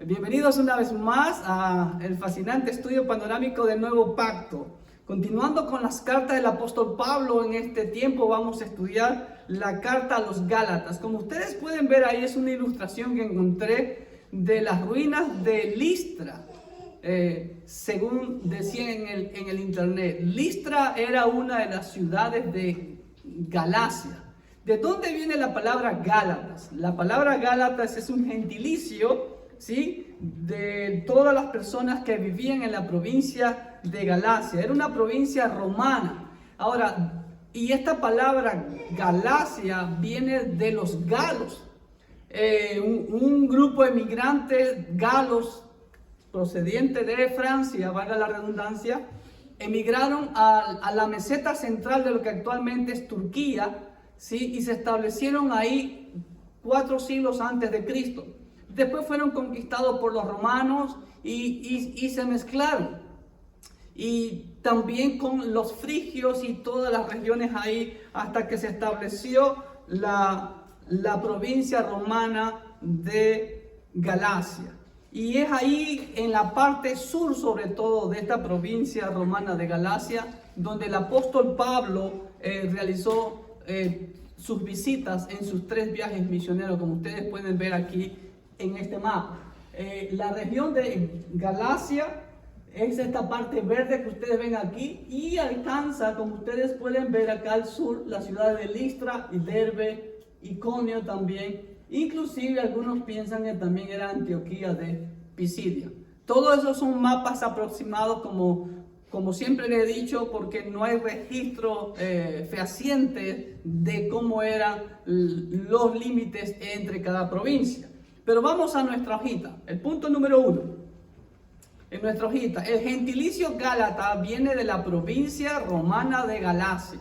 Bienvenidos una vez más a el fascinante estudio panorámico del Nuevo Pacto. Continuando con las cartas del apóstol Pablo, en este tiempo vamos a estudiar la carta a los Gálatas. Como ustedes pueden ver ahí, es una ilustración que encontré de las ruinas de Listra, según decían en el internet. Listra era una de las ciudades de Galacia. ¿De dónde viene la palabra Gálatas? La palabra Gálatas es un gentilicio, ¿sí?, de todas las personas que vivían en la provincia de Galacia. Era una provincia romana. Ahora, y esta palabra Galacia viene de los galos. Un grupo de migrantes galos procedientes de Francia, valga la redundancia, emigraron a la meseta central de lo que actualmente es Turquía, ¿sí?, y se establecieron ahí 4 siglos antes de Cristo. Después fueron conquistados por los romanos y se mezclaron. Y también con los frigios y todas las regiones ahí, hasta que se estableció la provincia romana de Galacia. Y es ahí en la parte sur, sobre todo, de esta provincia romana de Galacia, donde el apóstol Pablo realizó sus visitas en sus 3 viajes misioneros, como ustedes pueden ver aquí en este mapa. La región de Galacia es esta parte verde que ustedes ven aquí y alcanza, como ustedes pueden ver acá al sur, las ciudades de Listra y Derbe, Iconio también. Inclusive algunos piensan que también era Antioquía de Pisidia. Todos esos son mapas aproximados, como siempre le he dicho, porque no hay registro fehaciente de cómo eran los límites entre cada provincia. Pero vamos a nuestra hojita. El punto número 1. En nuestra hojita, el gentilicio Gálata viene de la provincia romana de Galacia,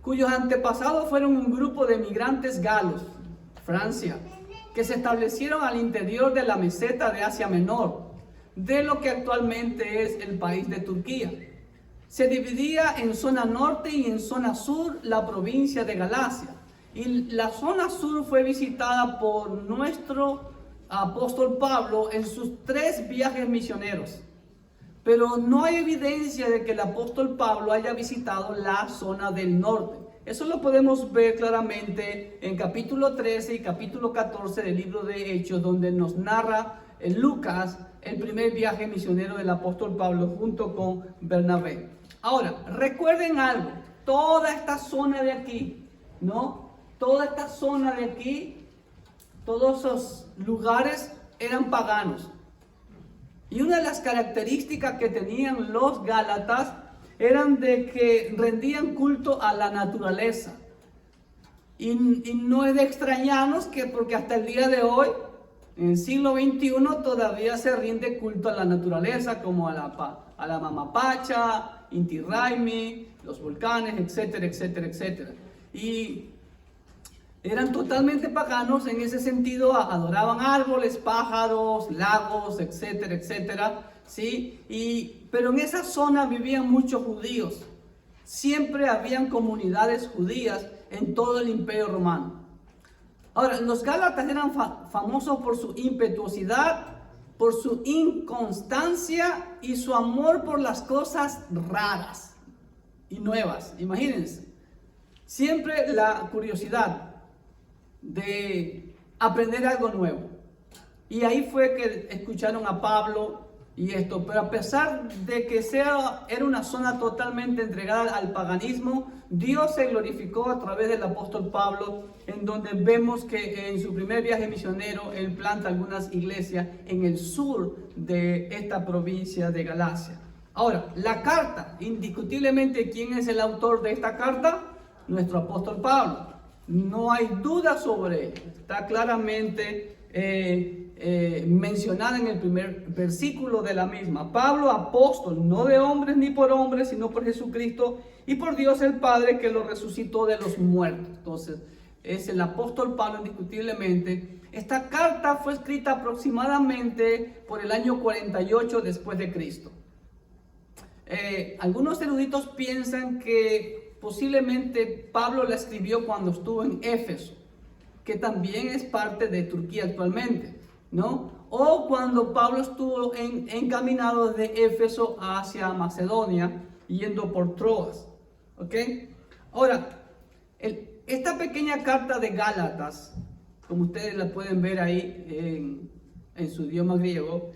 cuyos antepasados fueron un grupo de migrantes galos, Francia, que se establecieron al interior de la meseta de Asia Menor, de lo que actualmente es el país de Turquía. Se dividía en zona norte y en zona sur la provincia de Galacia. Y la zona sur fue visitada por nuestro apóstol Pablo en sus 3 viajes misioneros. Pero no hay evidencia de que el apóstol Pablo haya visitado la zona del norte. Eso lo podemos ver claramente en capítulo 13 y capítulo 14 del libro de Hechos, donde nos narra Lucas el primer viaje misionero del apóstol Pablo junto con Bernabé. Ahora, recuerden algo, toda esta zona de aquí, ¿no? Toda esta zona de aquí, todos esos lugares eran paganos. Y una de las características que tenían los gálatas eran de que rendían culto a la naturaleza. Y no es de extrañarnos que, porque hasta el día de hoy, en el siglo XXI, todavía se rinde culto a la naturaleza, como a la mamapacha, Inti Raymi, los volcanes, etcétera, etcétera, etcétera. Y eran totalmente paganos en ese sentido, adoraban árboles, pájaros, lagos, etcétera, etcétera, ¿sí? Pero en esa zona vivían muchos judíos. Siempre habían comunidades judías en todo el Imperio Romano. Ahora, los gálatas eran famosos por su impetuosidad, por su inconstancia y su amor por las cosas raras y nuevas. Imagínense, siempre la curiosidad de aprender algo nuevo. Y ahí fue que escucharon a Pablo y esto. Pero a pesar de que era una zona totalmente entregada al paganismo, Dios se glorificó a través del apóstol Pablo, en donde vemos que en su primer viaje misionero él planta algunas iglesias en el sur de esta provincia de Galacia. Ahora, la carta, indiscutiblemente, ¿quién es el autor de esta carta? Nuestro apóstol Pablo. No hay duda sobre ello. Está claramente mencionada en el primer versículo de la misma. Pablo, apóstol, no de hombres ni por hombres, sino por Jesucristo y por Dios el Padre, que lo resucitó de los muertos. Entonces, es el apóstol Pablo indiscutiblemente. Esta carta fue escrita aproximadamente por el año 48 después de Cristo. Algunos eruditos piensan que posiblemente Pablo la escribió cuando estuvo en Éfeso, que también es parte de Turquía actualmente. ¿no? O cuando Pablo estuvo encaminado desde Éfeso hacia Macedonia, yendo por Troas, ¿ok? Ahora, esta pequeña carta de Gálatas, como ustedes la pueden ver ahí en su idioma griego,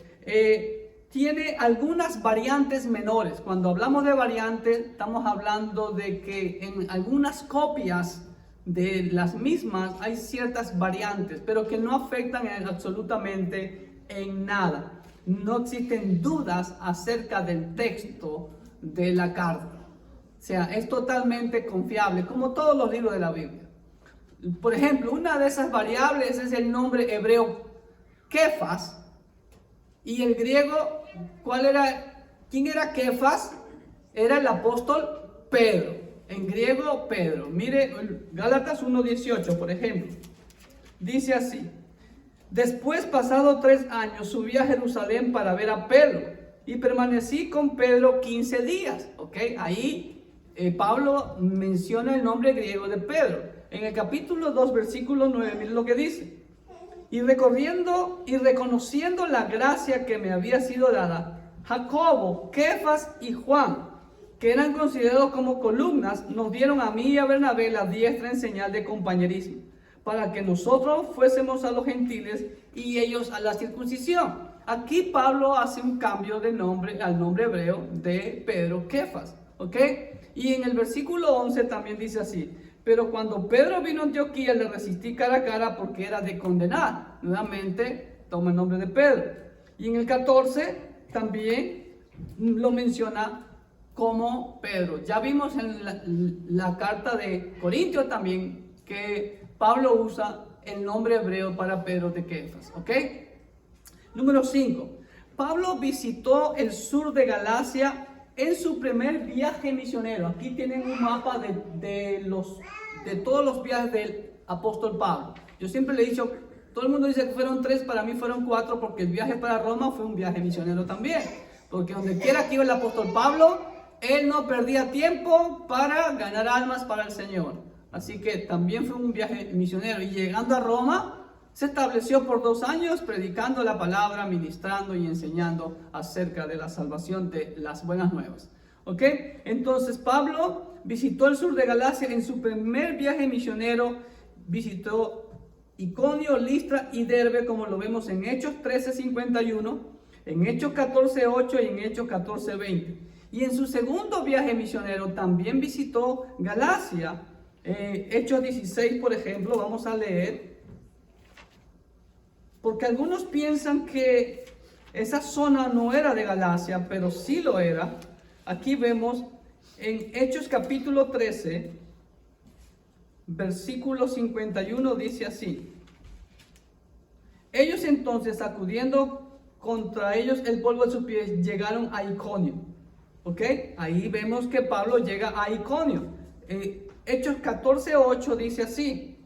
tiene algunas variantes menores. Cuando hablamos de variantes, estamos hablando de que en algunas copias de las mismas hay ciertas variantes, pero que no afectan absolutamente en nada. No existen dudas acerca del texto de la carta. O sea, es totalmente confiable, como todos los libros de la Biblia. Por ejemplo, una de esas variables es el nombre hebreo Kefas. Y el griego, ¿quién era Kefas? Era el apóstol Pedro. En griego, Pedro. Mire, Gálatas 1:18, por ejemplo. Dice así: después, pasado 3 años, subí a Jerusalén para ver a Pedro, y permanecí con Pedro 15 días. ¿Ok? Ahí Pablo menciona el nombre griego de Pedro. En el capítulo 2, versículo 9, mire lo que dice: y recorriendo y reconociendo la gracia que me había sido dada, Jacobo, Kefas y Juan, que eran considerados como columnas, nos dieron a mí y a Bernabé la diestra en señal de compañerismo, para que nosotros fuésemos a los gentiles y ellos a la circuncisión. Aquí Pablo hace un cambio de nombre al nombre hebreo de Pedro, Kefas, ¿ok? Y en el versículo 11 también dice así: pero cuando Pedro vino a Antioquía, le resistí cara a cara porque era de condenar. Nuevamente toma el nombre de Pedro. Y en el 14 también lo menciona como Pedro. Ya vimos en la carta de Corintios también que Pablo usa el nombre hebreo para Pedro de Kefas. ¿Ok? Número 5. Pablo visitó el sur de Galacia en su primer viaje misionero. Aquí tienen un mapa de todos los viajes del apóstol Pablo. Yo siempre le he dicho, todo el mundo dice que fueron 3, para mí fueron 4, porque el viaje para Roma fue un viaje misionero también. Porque donde quiera que iba el apóstol Pablo, él no perdía tiempo para ganar almas para el Señor. Así que también fue un viaje misionero. Y llegando a Roma, se estableció por 2 años predicando la palabra, ministrando y enseñando acerca de la salvación, de las buenas nuevas. ¿Ok? Entonces Pablo visitó el sur de Galacia en su primer viaje misionero. Visitó Iconio, Listra y Derbe, como lo vemos en Hechos 13:51, en Hechos 14:8 y en Hechos 14:20. Y en su segundo viaje misionero también visitó Galacia. Hechos 16, por ejemplo, vamos a leer. Porque algunos piensan que esa zona no era de Galacia, pero sí lo era. Aquí vemos en Hechos capítulo 13, versículo 51, dice así: ellos entonces, sacudiendo contra ellos el polvo de sus pies, llegaron a Iconio. ¿Ok? Ahí vemos que Pablo llega a Iconio. Hechos 14:8 dice así: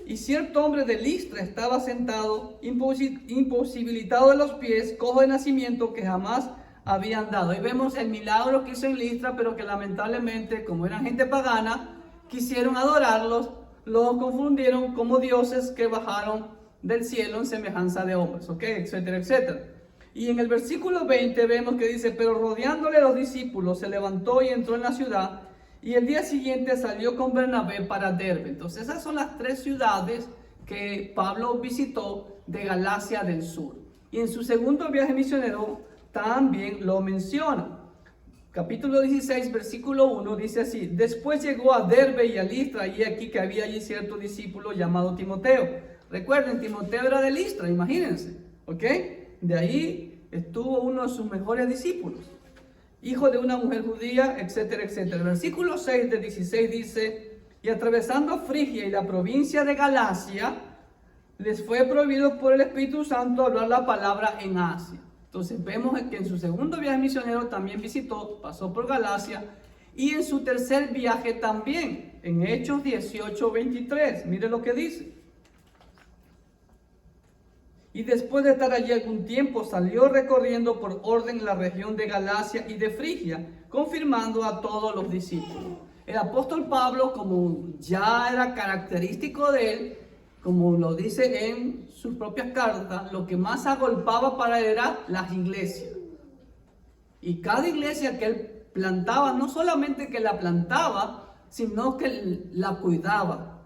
y cierto hombre de Listra estaba sentado, imposibilitado de los pies, cojo de nacimiento, que jamás había andado. Y vemos el milagro que hizo en Listra, pero que lamentablemente, como eran gente pagana, quisieron adorarlos, los confundieron como dioses que bajaron del cielo en semejanza de hombres, ¿ok? Etcétera, etcétera. Y en el versículo 20 vemos que dice: pero rodeándole los discípulos, se levantó y entró en la ciudad, y el día siguiente salió con Bernabé para Derbe. Entonces esas son las 3 ciudades que Pablo visitó de Galacia del sur. Y en su segundo viaje misionero también lo menciona. Capítulo 16, versículo 1 dice así: después llegó a Derbe y a Listra, y aquí que había allí cierto discípulo llamado Timoteo. Recuerden, Timoteo era de Listra, imagínense, ¿ok? De ahí estuvo uno de sus mejores discípulos, hijo de una mujer judía, etcétera, etcétera. El versículo 6 del 16 dice: y atravesando Frigia y la provincia de Galacia, les fue prohibido por el Espíritu Santo hablar la palabra en Asia. Entonces vemos que en su segundo viaje misionero también pasó por Galacia, y en su tercer viaje también, en Hechos 18:23. Mire lo que dice: y después de estar allí algún tiempo, salió recorriendo por orden la región de Galacia y de Frigia, confirmando a todos los discípulos. El apóstol Pablo, como ya era característico de él, como lo dice en sus propias cartas, lo que más agolpaba para él era las iglesias. Y cada iglesia que él plantaba, no solamente que la plantaba, sino que la cuidaba.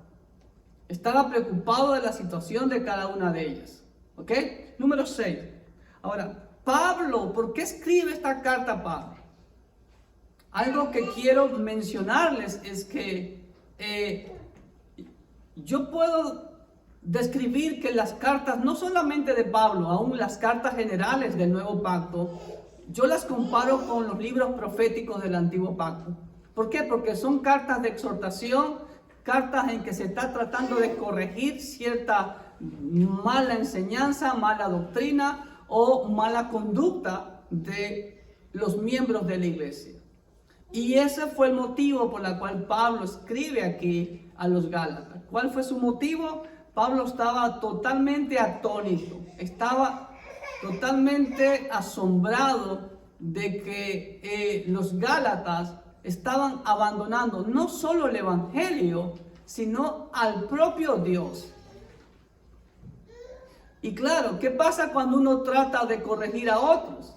Estaba preocupado de la situación de cada una de ellas. ¿Ok? Número 6. Ahora, Pablo, ¿por qué escribe esta carta Pablo? Algo que quiero mencionarles es que yo puedo describir que las cartas, no solamente de Pablo, aún las cartas generales del Nuevo Pacto, yo las comparo con los libros proféticos del Antiguo Pacto. ¿Por qué? Porque son cartas de exhortación, cartas en que se está tratando de corregir cierta mala enseñanza, mala doctrina o mala conducta de los miembros de la iglesia. Y ese fue el motivo por el cual Pablo escribe aquí a los Gálatas. ¿Cuál fue su motivo? Pablo estaba totalmente atónito, estaba totalmente asombrado de que los Gálatas estaban abandonando no solo el Evangelio, sino al propio Dios. Y claro, ¿qué pasa cuando uno trata de corregir a otros,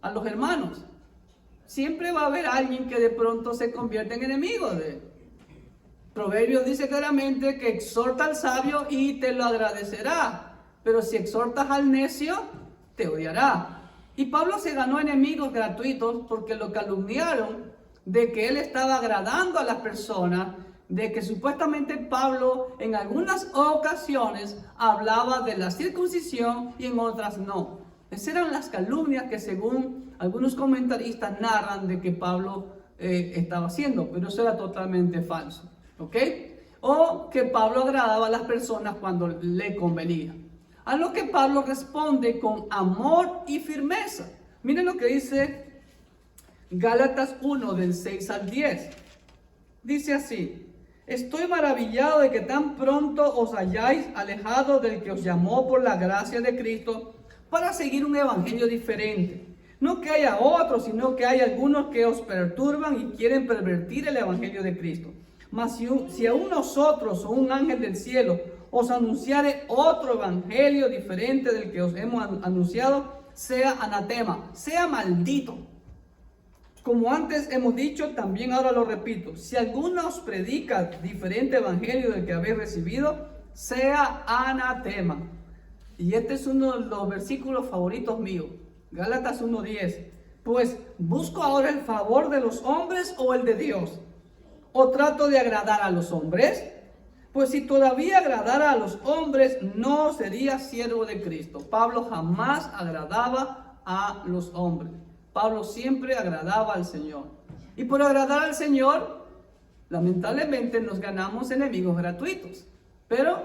a los hermanos? Siempre va a haber alguien que de pronto se convierte en enemigo de él. Proverbios dice claramente que exhorta al sabio y te lo agradecerá, pero si exhortas al necio, te odiará. Y Pablo se ganó enemigos gratuitos porque lo calumniaron de que él estaba agradando a las personas, de que supuestamente Pablo en algunas ocasiones hablaba de la circuncisión y en otras no. Esas eran las calumnias que según algunos comentaristas narran de que Pablo estaba haciendo, pero eso era totalmente falso. ¿Ok? O que Pablo agradaba a las personas cuando le convenía. A lo que Pablo responde con amor y firmeza. Miren lo que dice Gálatas 1 del 6 al 10. Dice así: estoy maravillado de que tan pronto os hayáis alejado del que os llamó por la gracia de Cristo para seguir un evangelio diferente. No que haya otros, sino que hay algunos que os perturban y quieren pervertir el evangelio de Cristo. Mas si aún nosotros o un ángel del cielo os anunciare otro evangelio diferente del que os hemos anunciado, sea anatema, sea maldito. Como antes hemos dicho, también ahora lo repito: si alguno os predica diferente evangelio del que habéis recibido, sea anatema. Y este es uno de los versículos favoritos míos, Gálatas 1:10. Pues, ¿busco ahora el favor de los hombres o el de Dios? ¿O trato de agradar a los hombres? Pues si todavía agradara a los hombres, no sería siervo de Cristo. Pablo jamás agradaba a los hombres. Pablo siempre agradaba al Señor. Y por agradar al Señor, lamentablemente nos ganamos enemigos gratuitos. Pero,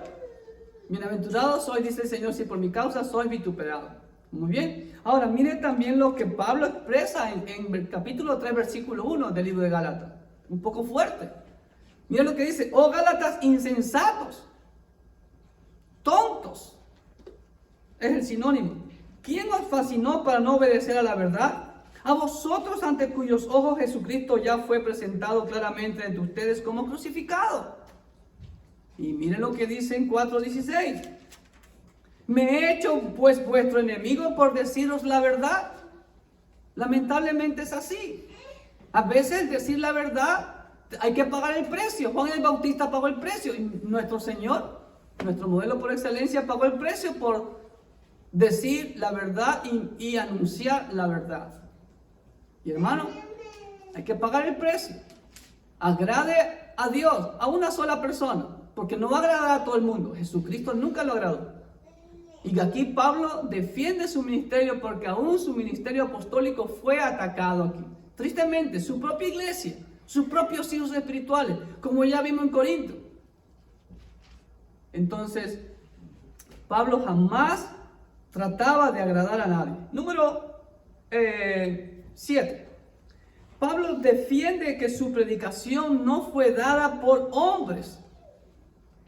bienaventurado soy, dice el Señor, si por mi causa soy vituperado. Muy bien. Ahora, mire también lo que Pablo expresa en el capítulo 3, versículo 1 del libro de Gálatas. Un poco fuerte. Mira lo que dice: oh Gálatas insensatos, tontos, es el sinónimo. ¿Quién os fascinó para no obedecer a la verdad? A vosotros, ante cuyos ojos Jesucristo ya fue presentado claramente entre ustedes como crucificado. Y miren lo que dice en 4:16. Me he hecho pues vuestro enemigo por deciros la verdad. Lamentablemente es así. A veces decir la verdad hay que pagar el precio. Juan el Bautista pagó el precio. Y nuestro Señor, nuestro modelo por excelencia, pagó el precio por decir la verdad y anunciar la verdad. Y hermano, hay que pagar el precio. Agrade a Dios, a una sola persona, porque no va a agradar a todo el mundo. Jesucristo nunca lo agradó. Y aquí Pablo defiende su ministerio porque aún su ministerio apostólico fue atacado aquí. Tristemente, su propia iglesia, sus propios hijos espirituales, como ya vimos en Corinto. Entonces, Pablo jamás trataba de agradar a nadie. Número 7. Pablo defiende que su predicación no fue dada por hombres,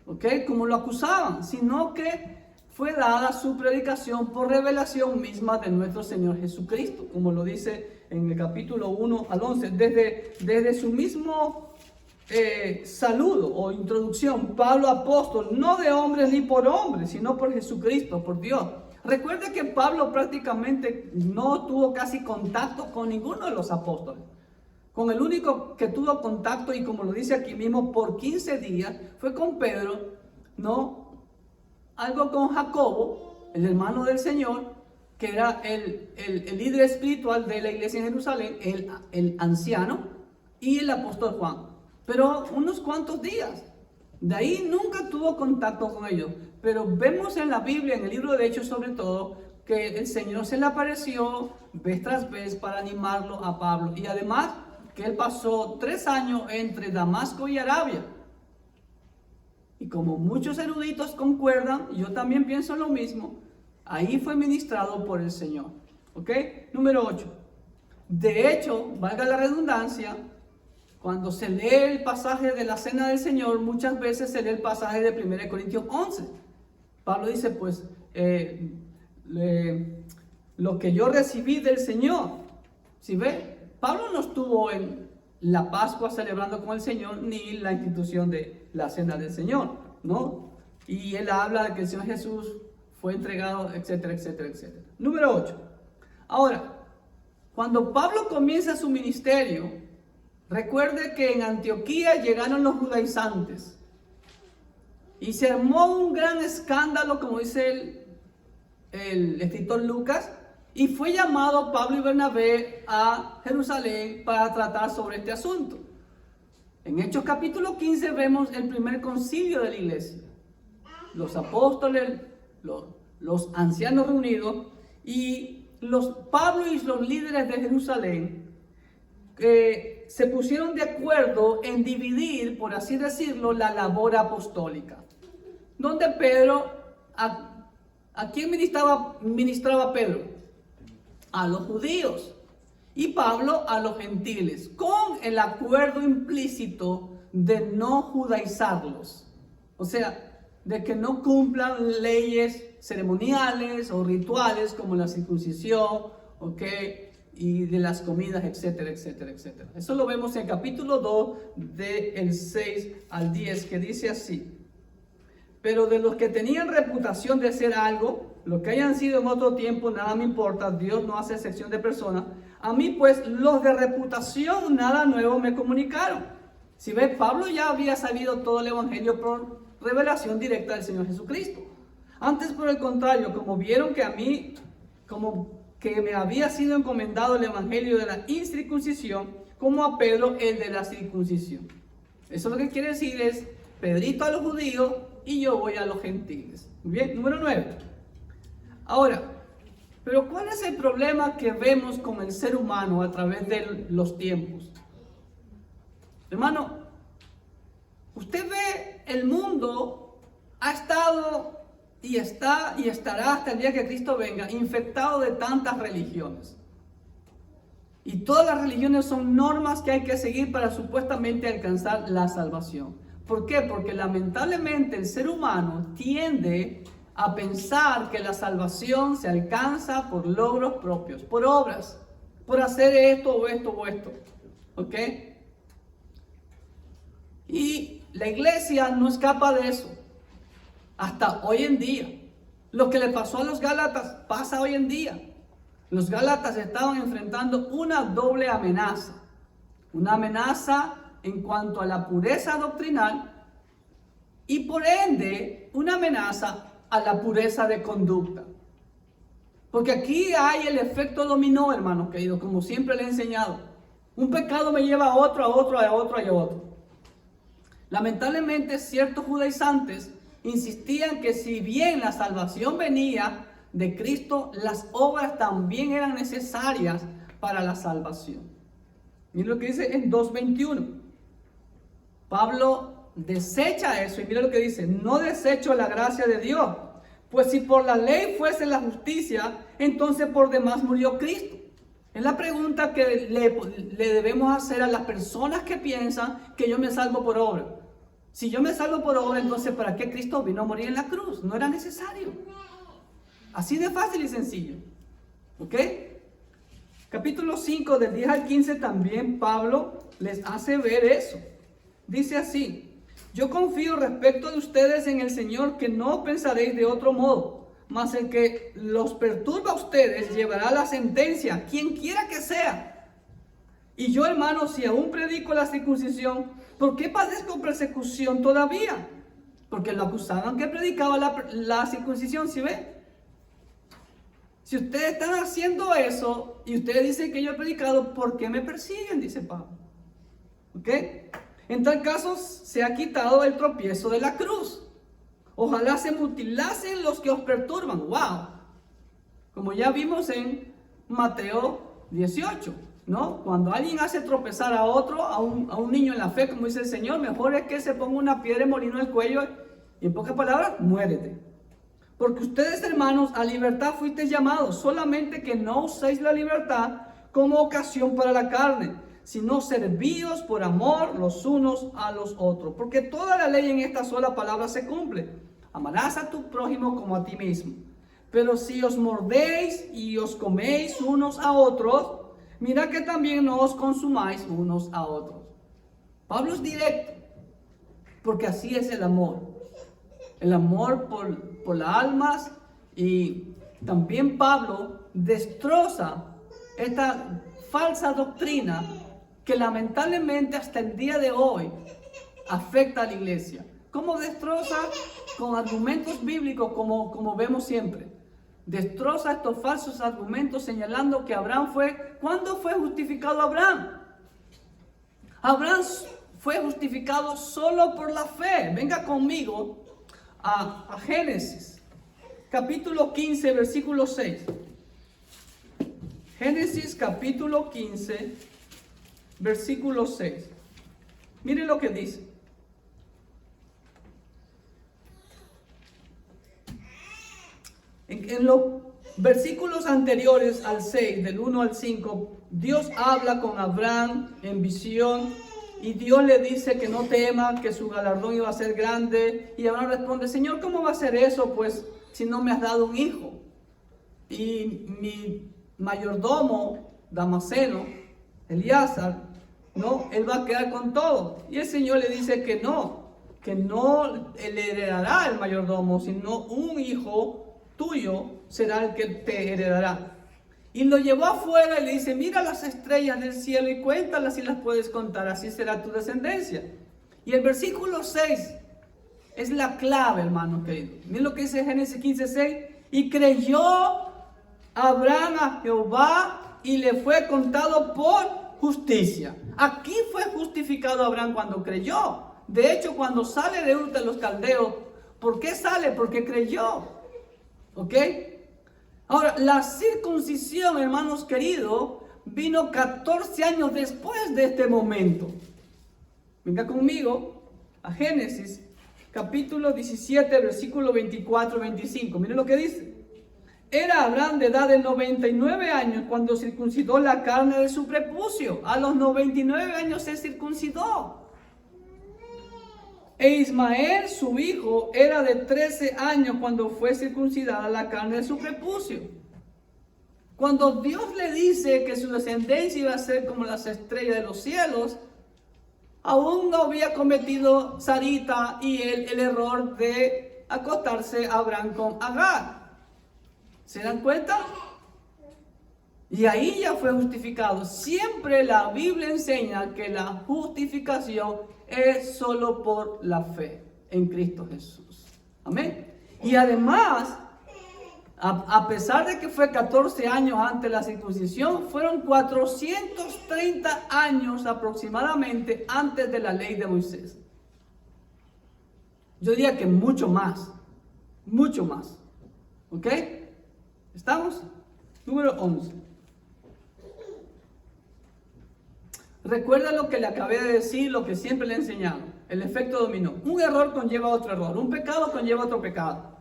¿ok? Como lo acusaban, sino que fue dada su predicación por revelación misma de nuestro Señor Jesucristo, como lo dice en el capítulo 1 al 11, desde su mismo saludo o introducción, Pablo apóstol, no de hombres ni por hombres, sino por Jesucristo, por Dios. Recuerde que Pablo prácticamente no tuvo casi contacto con ninguno de los apóstoles. Con el único que tuvo contacto, y como lo dice aquí mismo, por 15 días, fue con Pedro, ¿no? Algo con Jacobo, el hermano del Señor, que era el líder espiritual de la iglesia en Jerusalén, el anciano, y el apóstol Juan. Pero unos cuantos días. De ahí nunca tuvo contacto con ellos. Pero vemos en la Biblia, en el libro de Hechos sobre todo, que el Señor se le apareció vez tras vez para animarlo a Pablo. Y además que él pasó 3 años entre Damasco y Arabia. Y como muchos eruditos concuerdan, yo también pienso lo mismo, ahí fue ministrado por el Señor. ¿Ok? Número 8. De hecho, valga la redundancia, cuando se lee el pasaje de la Cena del Señor, muchas veces se lee el pasaje de 1 Corintios 11. Pablo dice, pues, lo que yo recibí del Señor. ¿Sí ve? Pablo no estuvo en la Pascua celebrando con el Señor, ni la institución de la Cena del Señor, ¿no? Y él habla de que el Señor Jesús fue entregado, etcétera, etcétera, etcétera. Número 8. Ahora, cuando Pablo comienza su ministerio, recuerde que en Antioquía llegaron los judaizantes y se armó un gran escándalo, como dice el escritor Lucas, y fue llamado Pablo y Bernabé a Jerusalén para tratar sobre este asunto. En Hechos capítulo 15 vemos el primer concilio de la iglesia. Los apóstoles, los ancianos reunidos, y Pablo y los líderes de Jerusalén se pusieron de acuerdo en dividir, por así decirlo, la labor apostólica. Donde Pedro, ¿a quién ministraba Pedro? A los judíos. Y Pablo a los gentiles, con el acuerdo implícito de no judaizarlos. O sea, de que no cumplan leyes ceremoniales o rituales como la circuncisión, ¿ok? Y de las comidas, etcétera, etcétera, etcétera. Eso lo vemos en el capítulo 2, del 6 al 10, que dice así. Pero de los que tenían reputación de ser algo, lo que hayan sido en otro tiempo, nada me importa, Dios no hace excepción de personas. A mí pues los de reputación nada nuevo me comunicaron. Si ves, Pablo ya había sabido todo el evangelio por revelación directa del Señor Jesucristo. Antes, por el contrario, como vieron que a mí, como que me había sido encomendado el evangelio de la incircuncisión, como a Pedro el de la circuncisión. Eso lo que quiere decir es, Pedrito a los judíos y yo voy a los gentiles. Muy bien, número 9. Ahora, pero ¿cuál es el problema que vemos con el ser humano a través de los tiempos? Hermano, usted ve el mundo ha estado y está y estará hasta el día que Cristo venga infectado de tantas religiones. Y todas las religiones son normas que hay que seguir para supuestamente alcanzar la salvación. ¿Por qué? Porque lamentablemente el ser humano tiende a pensar que la salvación se alcanza por logros propios, por obras, por hacer esto o esto o esto. ¿Ok? Y la iglesia no escapa de eso. Hasta hoy en día. Lo que le pasó a los Gálatas pasa hoy en día. Los Gálatas estaban enfrentando una doble amenaza. Una amenaza en cuanto a la pureza doctrinal y por ende una amenaza a la pureza de conducta. Porque aquí hay el efecto dominó, hermanos queridos, como siempre le he enseñado. Un pecado me lleva a otro, a otro, a otro, a otro. Lamentablemente ciertos judaizantes insistían que si bien la salvación venía de Cristo, las obras también eran necesarias para la salvación. Mira lo que dice en 2:21. Pablo desecha eso y mira lo que dice: no desecho la gracia de Dios, pues si por la ley fuese la justicia, entonces por demás murió Cristo. Es la pregunta que le debemos hacer a las personas que piensan que yo me salvo por obra. Si yo me salvo por obra, entonces ¿para qué Cristo vino a morir en la cruz? No era necesario. Así de fácil y sencillo. ¿Ok? Capítulo 5 del 10 al 15 también Pablo les hace ver eso. Dice así: yo confío respecto de ustedes en el Señor que no pensaréis de otro modo, mas el que los perturba a ustedes llevará la sentencia, quien quiera que sea. Y yo, hermanos, si aún predico la circuncisión, ¿por qué padezco persecución todavía? Porque lo acusaban que predicaba la circuncisión, ¿sí ve? Si ustedes están haciendo eso y ustedes dicen que yo he predicado, ¿por qué me persiguen? Dice Pablo. ¿Ok? En tal caso se ha quitado el tropiezo de la cruz. Ojalá se mutilasen los que os perturban. ¡Wow! Como ya vimos en Mateo 18, ¿no? Cuando alguien hace tropezar a otro, a un niño en la fe, como dice el Señor, mejor es que se ponga una piedra de molino en el cuello y, en pocas palabras, muérete. Porque ustedes, hermanos, a libertad fuisteis llamados, solamente que no uséis la libertad como ocasión para la carne, sino servíos por amor los unos a los otros. Porque toda la ley en esta sola palabra se cumple: amarás a tu prójimo como a ti mismo. Pero si os mordéis y os coméis unos a otros, mirad que también no os consumáis unos a otros. Pablo es directo, porque así es el amor. El amor por las almas. Y también Pablo destroza esta falsa doctrina que lamentablemente hasta el día de hoy afecta a la iglesia. ¿Cómo destroza? Con argumentos bíblicos, como vemos siempre. Destroza estos falsos argumentos señalando que Abraham ¿cuándo fue justificado Abraham? Abraham fue justificado solo por la fe. Venga conmigo a Génesis, capítulo 15, versículo 6. Génesis, capítulo 15, versículo 6. Mire lo que dice. En los versículos anteriores al 6, del 1 al 5, Dios habla con Abraham en visión y Dios le dice que no tema, que su galardón iba a ser grande. Y Abraham responde: Señor, ¿cómo va a ser eso? Pues si no me has dado un hijo. Y mi mayordomo, Damaseno, Elíasar, no, él va a quedar con todo. Y el Señor le dice que no le heredará el mayordomo, sino un hijo tuyo será el que te heredará. Y lo llevó afuera y le dice: mira las estrellas del cielo y cuéntalas si las puedes contar, así será tu descendencia. Y el versículo 6 es la clave, hermanos queridos. Miren lo que dice Génesis 15:6. Y creyó Abraham a Jehová y le fue contado por justicia. Aquí fue justificado Abraham cuando creyó. De hecho, cuando sale de Ur de los Caldeos, ¿por qué sale? Porque creyó. ¿Ok? Ahora, la circuncisión, hermanos queridos, vino 14 años después de este momento. Venga conmigo a Génesis, capítulo 17, versículo 24-25. Miren lo que dice. Era Abraham de edad de 99 años cuando circuncidó la carne de su prepucio. A los 99 años se circuncidó. E Ismael, su hijo, era de 13 años cuando fue circuncidada la carne de su prepucio. Cuando Dios le dice que su descendencia iba a ser como las estrellas de los cielos, aún no había cometido Sarita y él el error de acostarse a Abraham con Agar. ¿Se dan cuenta? Y ahí ya fue justificado. Siempre la Biblia enseña que la justificación es solo por la fe en Cristo Jesús. Amén. Y además, a pesar de que fue 14 años antes de la circuncisión, fueron 430 años aproximadamente antes de la ley de Moisés. Yo diría que mucho más. Mucho más. ¿Ok? ¿Estamos? Número 11. Recuerda lo que le acabé de decir, lo que siempre le he enseñado. El efecto dominó. Un error conlleva otro error. Un pecado conlleva otro pecado.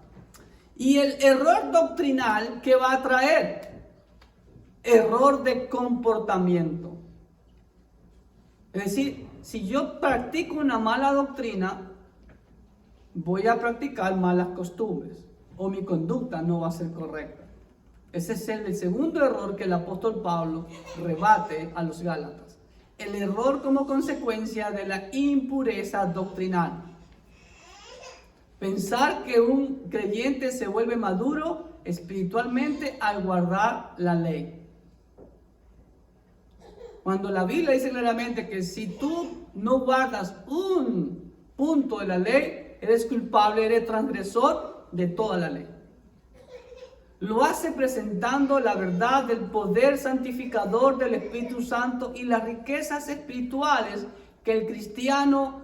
Y el error doctrinal, ¿qué va a traer? Error de comportamiento. Es decir, si yo practico una mala doctrina, voy a practicar malas costumbres. O mi conducta no va a ser correcta. Ese es el segundo error que el apóstol Pablo rebate a los Gálatas. el error como consecuencia de la impureza doctrinal. Pensar que un creyente se vuelve maduro espiritualmente al guardar la ley. Cuando la Biblia dice claramente que si tú no guardas un punto de la ley, eres culpable, eres transgresor de toda la ley. Lo hace presentando la verdad del poder santificador del Espíritu Santo y las riquezas espirituales que el cristiano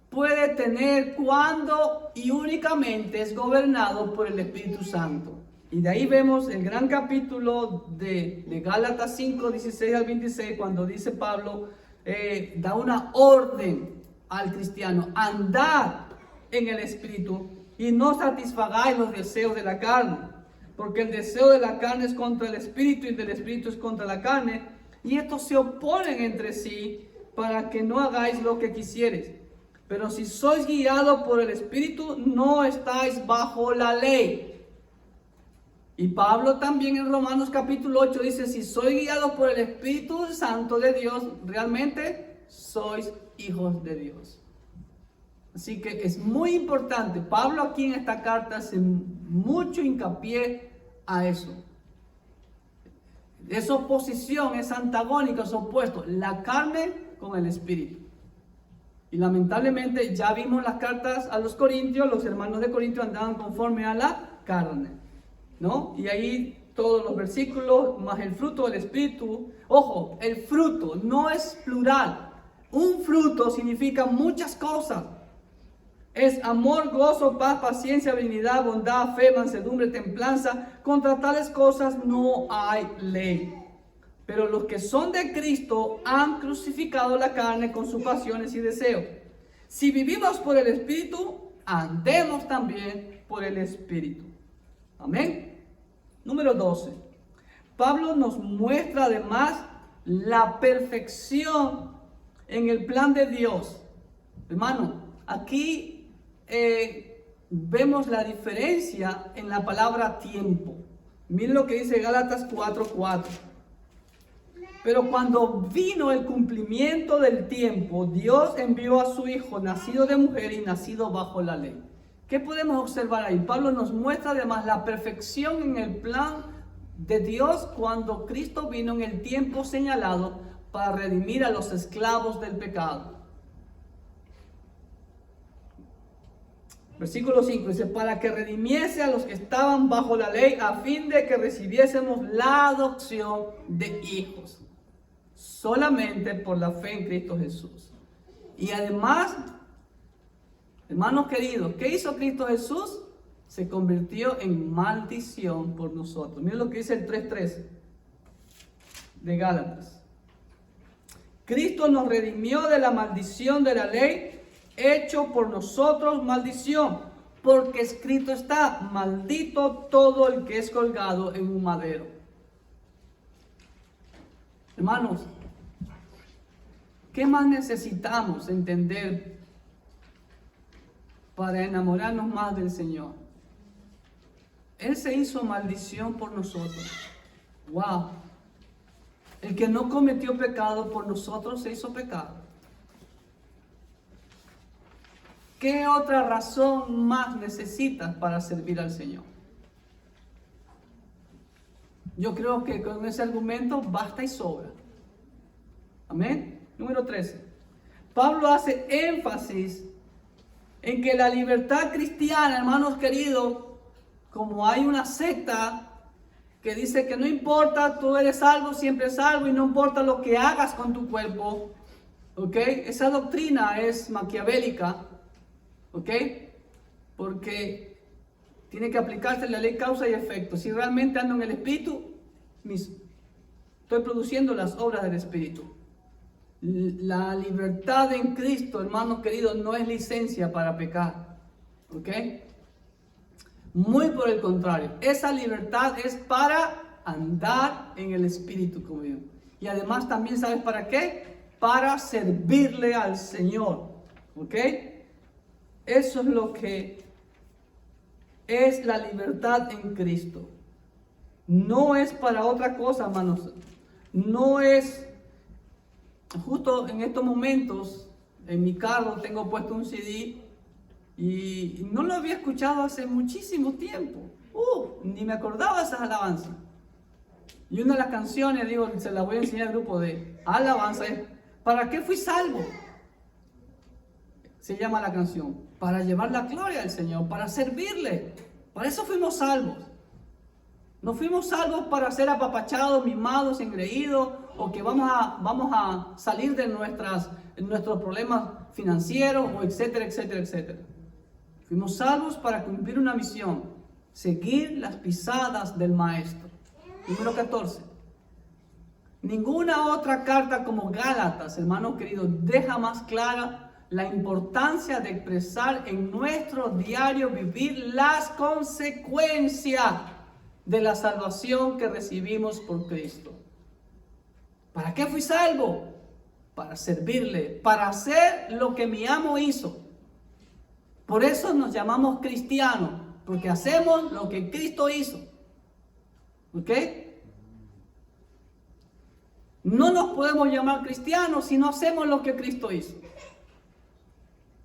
puede tener cuando y únicamente es gobernado por el Espíritu Santo. Y de ahí vemos el gran capítulo de Gálatas 5, 16 al 26, cuando dice Pablo, da una orden al cristiano: andad en el Espíritu y no satisfagáis los deseos de la carne. Porque el deseo de la carne es contra el Espíritu y del Espíritu es contra la carne. Y estos se oponen entre sí para que no hagáis lo que quisieres. Pero si sois guiados por el Espíritu, no estáis bajo la ley. Y Pablo también en Romanos capítulo 8 dice, si sois guiados por el Espíritu Santo de Dios, realmente sois hijos de Dios. Así que es muy importante. Pablo aquí en esta carta hace mucho hincapié a eso. Esa oposición es antagónica, es opuesto. La carne con el espíritu. Y lamentablemente ya vimos las cartas a los corintios. Los hermanos de Corinto andaban conforme a la carne, ¿no? Y ahí todos los versículos, más el fruto del espíritu. Ojo, el fruto no es plural. Un fruto significa muchas cosas. Es amor, gozo, paz, paciencia, benignidad, bondad, fe, mansedumbre, templanza. Contra tales cosas no hay ley. Pero los que son de Cristo han crucificado la carne con sus pasiones y deseos. Si vivimos por el Espíritu, andemos también por el Espíritu. Amén. Número 12. Pablo nos muestra además la perfección en el plan de Dios. Hermano, aquí vemos la diferencia en la palabra tiempo. Miren lo que dice Gálatas 4:4. Pero cuando vino el cumplimiento del tiempo, Dios envió a su Hijo, nacido de mujer y nacido bajo la ley. ¿Qué podemos observar ahí? Pablo nos muestra además la perfección en el plan de Dios cuando Cristo vino en el tiempo señalado para redimir a los esclavos del pecado. Versículo 5 dice, para que redimiese a los que estaban bajo la ley, a fin de que recibiésemos la adopción de hijos, solamente por la fe en Cristo Jesús. Y además, hermanos queridos, ¿qué hizo Cristo Jesús? Se convirtió en maldición por nosotros. Miren lo que dice el 3:13 de Gálatas. Cristo nos redimió de la maldición de la ley, hecho por nosotros maldición, porque escrito está, maldito todo el que es colgado en un madero. Hermanos, ¿qué más necesitamos entender para enamorarnos más del Señor? Él se hizo maldición por nosotros. ¡Wow! El que no cometió pecado por nosotros se hizo pecado. ¿Qué otra razón más necesitas para servir al Señor? Yo creo que con ese argumento basta y sobra. Amén. Número 13. Pablo hace énfasis en que la libertad cristiana, hermanos queridos, como hay una secta que dice que no importa, tú eres salvo, siempre salvo, y no importa lo que hagas con tu cuerpo, ¿ok? Esa doctrina es maquiavélica, ¿ok? Porque tiene que aplicarse la ley causa y efecto. Si realmente ando en el Espíritu, estoy produciendo las obras del Espíritu. La libertad en Cristo, hermanos queridos, no es licencia para pecar, ¿ok? Muy por el contrario, esa libertad es para andar en el Espíritu, como digo. Y además también, ¿sabes para qué? Para servirle al Señor, ¿ok? Eso es lo que es la libertad en Cristo. No es para otra cosa, hermanos. No es justo en estos momentos, en mi carro tengo puesto un CD y no lo había escuchado hace muchísimo tiempo. Ni me acordaba esas alabanzas. Y una de las canciones, digo, se las voy a enseñar al grupo de alabanza, es ¿para qué fui salvo? Se llama la canción. Para llevar la gloria al Señor, para servirle. Para eso fuimos salvos. No fuimos salvos para ser apapachados, mimados, engreídos, o que vamos a salir de nuestros problemas financieros, o etcétera, etcétera, etcétera. Fuimos salvos para cumplir una misión, seguir las pisadas del Maestro. Número 14. Ninguna otra carta como Gálatas, hermanos queridos, deja más clara la importancia de expresar en nuestro diario vivir las consecuencias de la salvación que recibimos por Cristo. ¿Para qué fui salvo? Para servirle, para hacer lo que mi amo hizo. Por eso nos llamamos cristianos, porque hacemos lo que Cristo hizo. ¿Ok? No nos podemos llamar cristianos si no hacemos lo que Cristo hizo.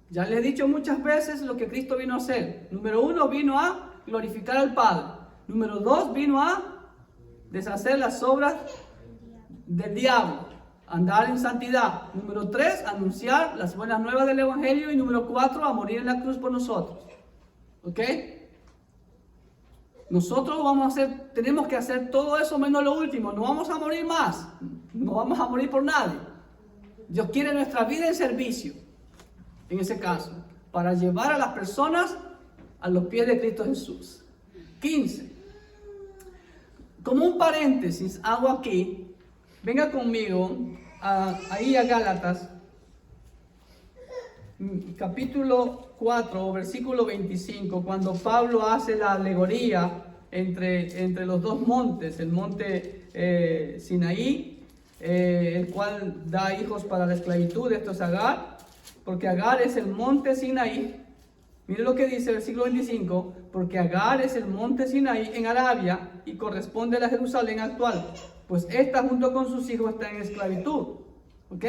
Ya les he dicho muchas veces lo que Cristo vino a hacer. Número 1, vino a glorificar al Padre. Número 2, vino a deshacer las obras del diablo, andar en santidad. Número 3, anunciar las buenas nuevas del Evangelio. Y número 4, a morir en la cruz por nosotros. ¿Ok? Nosotros tenemos que hacer todo eso menos lo último. No vamos a morir más. No vamos a morir por nadie. Dios quiere nuestra vida en servicio, en ese caso, para llevar a las personas a los pies de Cristo Jesús. 15. Como un paréntesis, hago aquí, venga conmigo ahí a Gálatas, capítulo 4, versículo 25, cuando Pablo hace la alegoría entre los dos montes, el monte Sinaí, el cual da hijos para la esclavitud. Esto es Agar, porque Agar es el monte Sinaí. Mire lo que dice el versículo 25, porque Agar es el monte Sinaí en Arabia y corresponde a la Jerusalén actual, pues esta junto con sus hijos está en esclavitud. ¿Ok?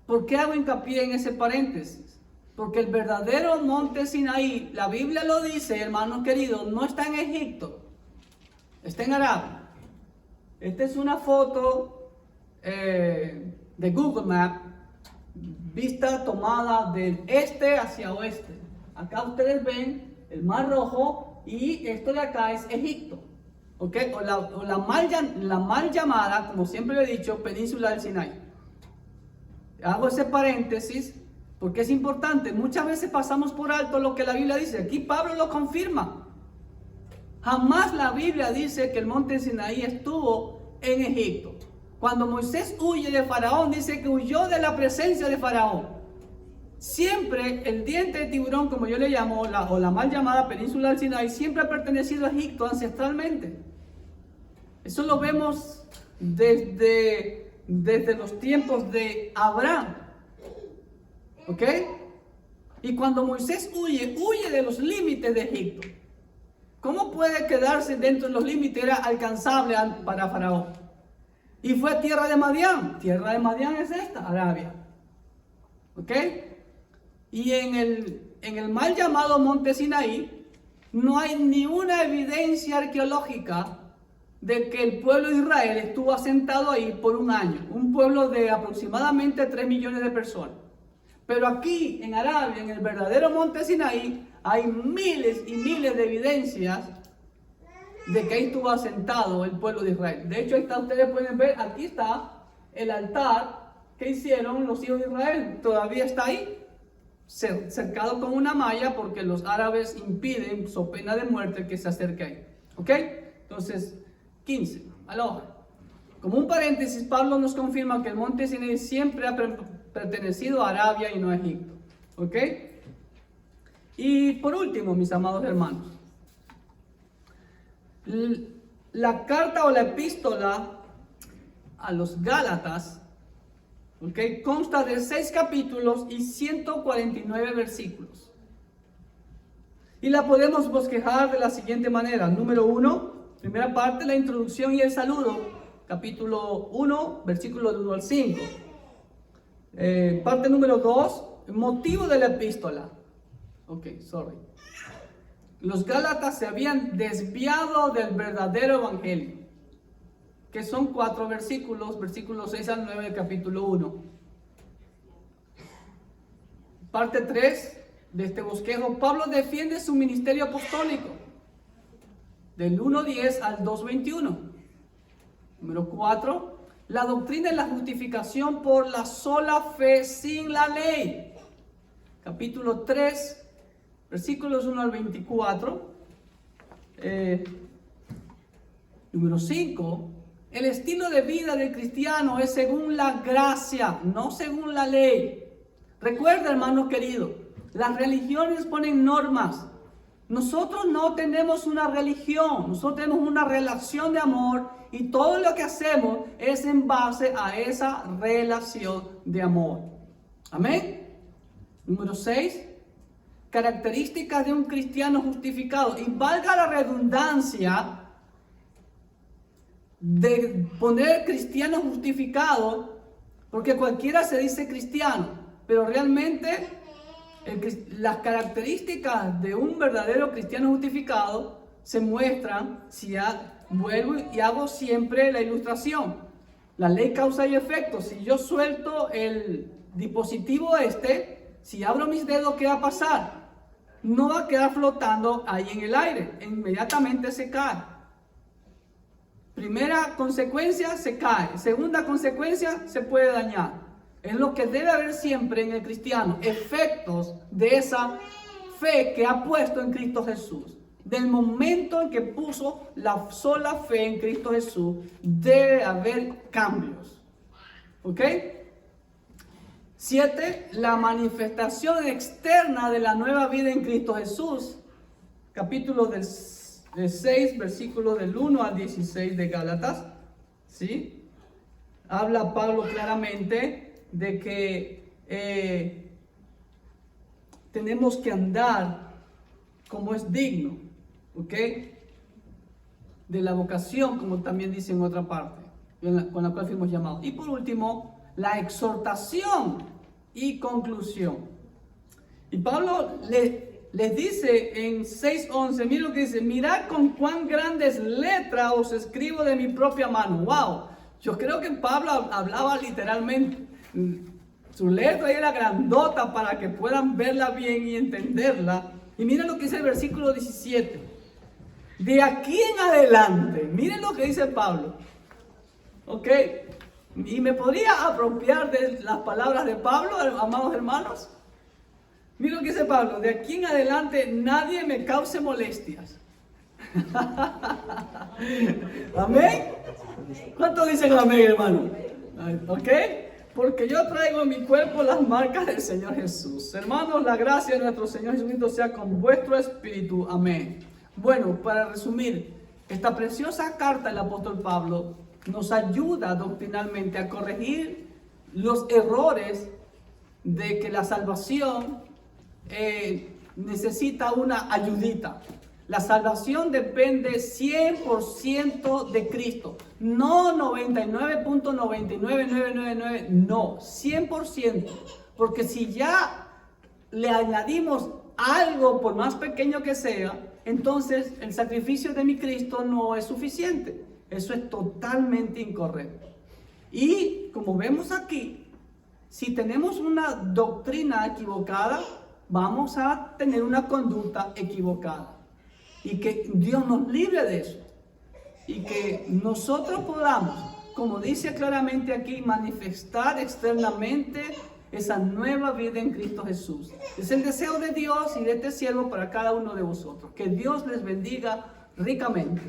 ¿Por qué hago hincapié en ese paréntesis? Porque el verdadero monte Sinaí, la Biblia lo dice, hermanos queridos, no está en Egipto, está en Arabia. Esta es una foto de Google Maps, vista tomada del este hacia oeste. Acá ustedes ven el Mar Rojo y esto de acá es Egipto. ¿Ok? O la mal llamada, como siempre le he dicho, península del Sinaí. Hago ese paréntesis porque es importante. Muchas veces pasamos por alto lo que la Biblia dice. Aquí Pablo lo confirma. Jamás la Biblia dice que el monte Sinaí estuvo en Egipto. Cuando Moisés huye de Faraón, dice que huyó de la presencia de Faraón. Siempre el diente de tiburón, como yo le llamo, o la mal llamada península del Sinaí, siempre ha pertenecido a Egipto ancestralmente. Eso lo vemos desde los tiempos de Abraham. ¿Ok? Y cuando Moisés huye de los límites de Egipto. ¿Cómo puede quedarse dentro de los límites? Era alcanzable para Faraón. Y fue a tierra de Madián. Tierra de Madián es esta, Arabia. ¿Ok? Y en el mal llamado monte Sinaí no hay ni una evidencia arqueológica de que el pueblo de Israel estuvo asentado ahí por un año. Un pueblo de aproximadamente 3 millones de personas. Pero aquí en Arabia, en el verdadero monte Sinaí, hay miles y miles de evidencias de que ahí estuvo asentado el pueblo de Israel. De hecho, ahí está, ustedes pueden ver, aquí está el altar que hicieron los hijos de Israel. Todavía está ahí, cercado con una malla, porque los árabes impiden, so pena de muerte, que se acerque ahí. ¿Ok? Entonces, 15, a la hoja. Como un paréntesis, Pablo nos confirma que el monte Sinaí siempre ha pertenecido a Arabia y no a Egipto. ¿Ok? Y por último, mis amados hermanos, la carta o la epístola a los Gálatas, ¿okay?, consta de 6 capítulos y 149 versículos. Y la podemos bosquejar de la siguiente manera. Número 1, primera parte, la introducción y el saludo. capítulo 1, versículo del 1 al 5. Parte número 2, motivo de la epístola. Los Gálatas se habían desviado del verdadero evangelio, que son 4 versículos, versículos 6 al 9 del capítulo 1. Parte 3 de este bosquejo, Pablo defiende su ministerio apostólico, del 1:10 al 2:21. Número 4, la doctrina de la justificación por la sola fe sin la ley. Capítulo 3, versículos 1 al 24. Número 5, el estilo de vida del cristiano es según la gracia, no según la ley. Recuerda, hermano querido, las religiones ponen normas. Nosotros no tenemos una religión, nosotros tenemos una relación de amor y todo lo que hacemos es en base a esa relación de amor. Amén. Número 6, características de un cristiano justificado. Y valga la redundancia de poner cristiano justificado, porque cualquiera se dice cristiano, pero realmente las características de un verdadero cristiano justificado se muestran si vuelvo y hago siempre la ilustración. La ley causa y efecto. Si yo suelto el dispositivo si abro mis dedos, ¿qué va a pasar? No va a quedar flotando ahí en el aire. Inmediatamente se cae. Primera consecuencia, se cae. Segunda consecuencia, se puede dañar. Es lo que debe haber siempre en el cristiano, efectos de esa fe que ha puesto en Cristo Jesús. Del momento en que puso la sola fe en Cristo Jesús, debe haber cambios. ¿Ok? 7, la manifestación externa de la nueva vida en Cristo Jesús. Capítulo del 6, versículo del 1 al 16 de Gálatas. ¿Sí? Habla Pablo claramente de que tenemos que andar como es digno, ¿ok? De la vocación, como también dice en otra parte, con la cual fuimos llamados. Y por último, la exhortación y conclusión. Y Pablo les dice en 6:11, miren lo que dice: mirad con cuán grandes letras os escribo de mi propia mano. ¡Wow! Yo creo que Pablo hablaba literalmente. Su letra era grandota para que puedan verla bien y entenderla. Y miren lo que dice el versículo 17. De aquí en adelante, miren lo que dice Pablo. ¿Ok? Y me podría apropiar de las palabras de Pablo, amados hermanos. Miren lo que dice Pablo. De aquí en adelante nadie me cause molestias. ¿Amén? ¿Cuántos dicen amén, hermano? ¿Ok? Porque yo traigo en mi cuerpo las marcas del Señor Jesús. Hermanos, la gracia de nuestro Señor Jesucristo sea con vuestro espíritu. Amén. Bueno, para resumir, esta preciosa carta del apóstol Pablo nos ayuda doctrinalmente a corregir los errores de que la salvación necesita una ayudita. La salvación depende 100% de Cristo. No 99.99999, no, 100%. Porque si ya le añadimos algo, por más pequeño que sea, entonces el sacrificio de mi Cristo no es suficiente. Eso es totalmente incorrecto. Y como vemos aquí, si tenemos una doctrina equivocada, vamos a tener una conducta equivocada. Y que Dios nos libre de eso. Y que nosotros podamos, como dice claramente aquí, manifestar externamente esa nueva vida en Cristo Jesús. Es el deseo de Dios y de este siervo para cada uno de vosotros. Que Dios les bendiga ricamente.